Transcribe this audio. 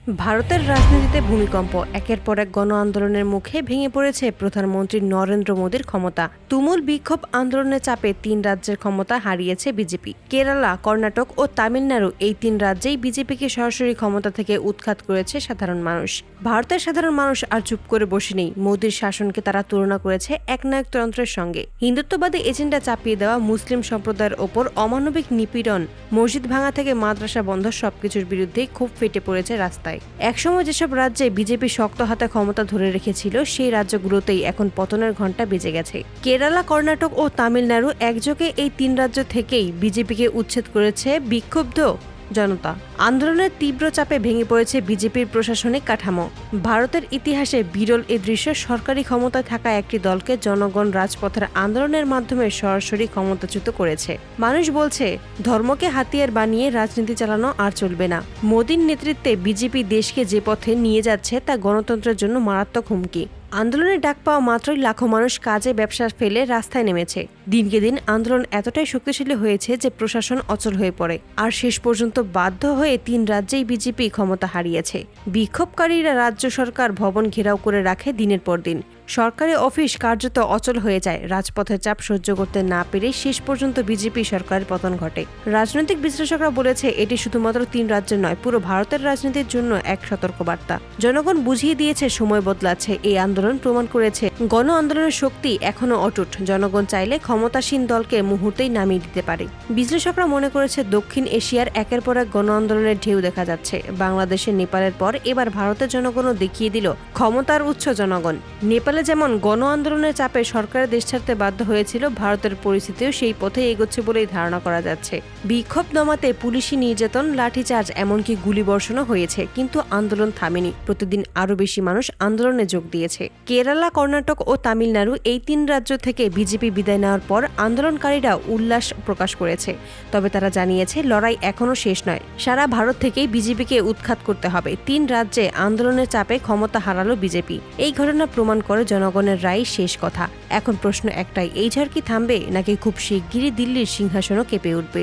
ভারতের রাজনীতিতে ভূমিকম্প, একের পর এক গণ আন্দোলনের মুখে ভেঙে পড়েছে প্রধানমন্ত্রী নরেন্দ্র মোদীর ক্ষমতা। তুমুল বিক্ষোভ আন্দোলনের চাপে ৩ রাজ্যের ক্ষমতা হারিয়েছে বিজেপি। কেরালা, কর্ণাটক ও তামিলনাড়ু, এই ৩ রাজ্যেই বিজেপিকে সরাসরি ক্ষমতা থেকে উৎখাত করেছে সাধারণ মানুষ। ভারতের সাধারণ মানুষ আর চুপ করে বসে নেই। মোদীর শাসনকে তারা তুলনা করেছে একনায়কতন্ত্রের সঙ্গে। হিন্দুত্ববাদী এজেন্ডা চাপিয়ে দেওয়া, মুসলিম সম্প্রদায়ের ওপর অমানবিক নিপীড়ন, মসজিদ ভাঙা থেকে মাদ্রাসা বন্ধ, সবকিছুর বিরুদ্ধেই ক্ষোভ ফেটে পড়েছে রাস্তায়। একসময় যেসব রাজ্যে বিজেপি শক্ত হাতে ক্ষমতা ধরে রেখেছিল, সেই রাজ্যগুলোতেই এখন পতনের ঘণ্টা বেজে গেছে। কেরালা, কর্ণাটক ও তামিলনাড়ু একযোগে এই ৩ রাজ্য থেকেই বিজেপিকে উচ্ছেদ করেছে বিক্ষুব্ধ জনতা। আন্দোলনের তীব্র চাপে ভেঙে পড়েছে বিজেপির প্রশাসনিক কাঠামো। ভারতের ইতিহাসে বিরল এ দৃশ্য। সরকারি ক্ষমতায় থাকা একটি দলকে জনগণ রাজপথের আন্দোলনের মাধ্যমে সরাসরি ক্ষমতাচ্যুত করেছে। মানুষ বলছে, ধর্মকে হাতিয়ার বানিয়ে রাজনীতি চালানো আর চলবে না। মোদীর নেতৃত্বে বিজেপি দেশকে যে পথে নিয়ে যাচ্ছে তা গণতন্ত্রের জন্য মারাত্মক হুমকি। আন্দোলনের ডাক পাওয়া মাত্রই লাখো মানুষ কাজে ব্যবসা ফেলে রাস্তায় নেমেছে। দিনকে দিন আন্দোলন এতটাই শক্তিশালী হয়েছে যে প্রশাসন অচল হয়ে পড়ে। আর শেষ পর্যন্ত বাধ্য হয়ে ৩ রাজ্যেই বিজেপি ক্ষমতা হারিয়েছে। বিক্ষোভকারীরা রাজ্য সরকার ভবন ঘেরাও করে রাখে দিনের পর দিন। সরকারি অফিস কার্যত অচল হয়ে যায়। রাজপথের চাপ সহ্য করতে না পেরে শেষ পর্যন্ত বিজেপি সরকারের পতন ঘটে। রাজনৈতিক বিশ্লেষকরা বলেছে, এটি শুধুমাত্র ৩ রাজ্যের নয়, পুরো ভারতের রাজনীতির জন্য এক সতর্কবার্তা। জনগণ বুঝিয়ে দিয়েছে সময় বদলাচ্ছে। এই আন্দোলন প্রমাণ করেছে গণ আন্দোলনের শক্তি এখনো অটুট। জনগণ চাইলে ক্ষমতাসীন দলকে মুহূর্তেই নামিয়ে দিতে পারে। বিশ্লেষকরা মনে করেছে, দক্ষিণ এশিয়ার একের পর এক গণ আন্দোলনের ঢেউ দেখা যাচ্ছে। বাংলাদেশের, নেপালের পর এবার ভারতের জনগণও দেখিয়ে দিল ক্ষমতার উৎস জনগণ। নেপালে যেমন গণ আন্দোলনের চাপে সরকারের দেশ ছাড়তে বাধ্য হয়েছিল, ভারতের পরিস্থিতিও সেই পথে এগোচ্ছে বলেই ধারণা করা যাচ্ছে। বিক্ষোভ দমাতে পুলিশি নির্যাতন, লাঠিচার্জ, এমনকি গুলিবর্ষণও হয়েছে, কিন্তু আন্দোলন থামেনি। প্রতিদিন আরও বেশি মানুষ আন্দোলনে যোগ দিয়েছে। কেরালা, কর্ণাটক ও তামিলনাড়ু, এই ৩ রাজ্য থেকে বিজেপি বিদায় নেওয়ার পর আন্দোলনকারীরা উল্লাস প্রকাশ করেছে। তবে তারা জানিয়েছে, লড়াই এখনো শেষ নয়। সারা ভারত থেকেই বিজেপিকে উৎখাত করতে হবে। ৩ রাজ্যে আন্দোলনের চাপে ক্ষমতা হারালো বিজেপি। এই ঘটনা প্রমাণ করে জনগণের রায় শেষ কথা। এখন প্রশ্ন একটাই, এই ঝড় কি থামবে, নাকি খুব শিগগিরই দিল্লির সিংহাসনও কেঁপে উঠবে?